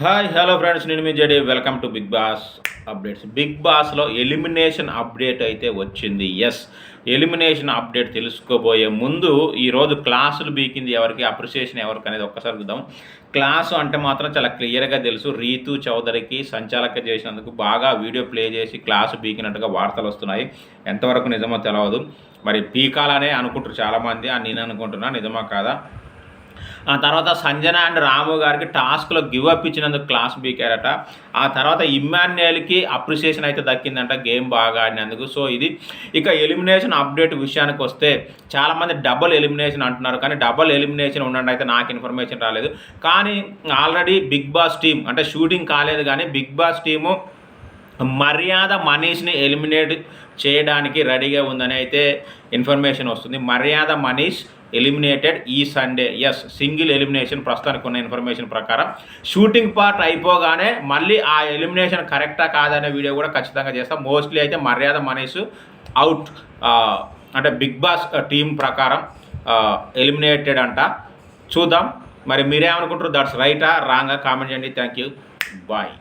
Hi hello friends, నేను మీ జడి. Welcome to Bigg Boss updates. Bigg బాస్లో ఎలిమినేషన్ అప్డేట్ అయితే వచ్చింది. ఎస్, ఎలిమినేషన్ అప్డేట్ తెలుసుకోబోయే ముందు ఈరోజు క్లాసులు బీకింది ఎవరికి, అప్రిసియేషన్ ఎవరికి అనేది ఒక్కసారి చూద్దాం. క్లాసు అంటే మాత్రం చాలా క్లియర్గా తెలుసు. రీతు చౌదరికి సంచాలక చేసినందుకు బాగా వీడియో ప్లే చేసి క్లాసు బీకినట్టుగా వార్తలు వస్తున్నాయి. ఎంతవరకు నిజమో తెలియదు. మరి పీకాలనే అనుకుంటారు చాలామంది, అని నేను అనుకుంటున్నా. నిజమా కాదా? ఆ తర్వాత సంజన అండ్ రాము గారికి టాస్క్లో గివ్ అప్ ఇచ్చినందుకు క్లాస్ బీకారట. ఆ తర్వాత ఇమ్మాన్యుయల్కి అప్రిసియేషన్ అయితే దక్కిందంట గేమ్ బాగా ఆడినందుకు. సో ఇది ఇక ఎలిమినేషన్ అప్డేట్ విషయానికి వస్తే చాలామంది డబుల్ ఎలిమినేషన్ అంటున్నారు, కానీ డబుల్ ఎలిమినేషన్ ఉండండి అయితే నాకు ఇన్ఫర్మేషన్ రాలేదు. కానీ ఆల్రెడీ బిగ్ బాస్ టీం అంటే షూటింగ్ కాలేదు, కానీ బిగ్ బాస్ టీము మర్యాద మనీష్ని ఎలిమినేట్ చేయడానికి రెడీగా ఉందని అయితే ఇన్ఫర్మేషన్ వస్తుంది. మర్యాద మనీష్ ఎలిమినేటెడ్ ఈ సండే. ఎస్, సింగిల్ ఎలిమినేషన్ ప్రస్తుతానికి ఉన్న ఇన్ఫర్మేషన్ ప్రకారం. షూటింగ్ పార్ట్ అయిపోగానే మళ్ళీ ఆ ఎలిమినేషన్ కరెక్టా కాదనే వీడియో కూడా ఖచ్చితంగా చేస్తాం. మోస్ట్లీ అయితే మర్యాద మనీష్ అవుట్, అంటే బిగ్ బాస్ టీం ప్రకారం ఎలిమినేటెడ్ అంట. చూద్దాం మరి మీరేమనుకుంటారు? దట్స్ రైటా రాంగా కామెంట్ చేయండి. Thank you, bye.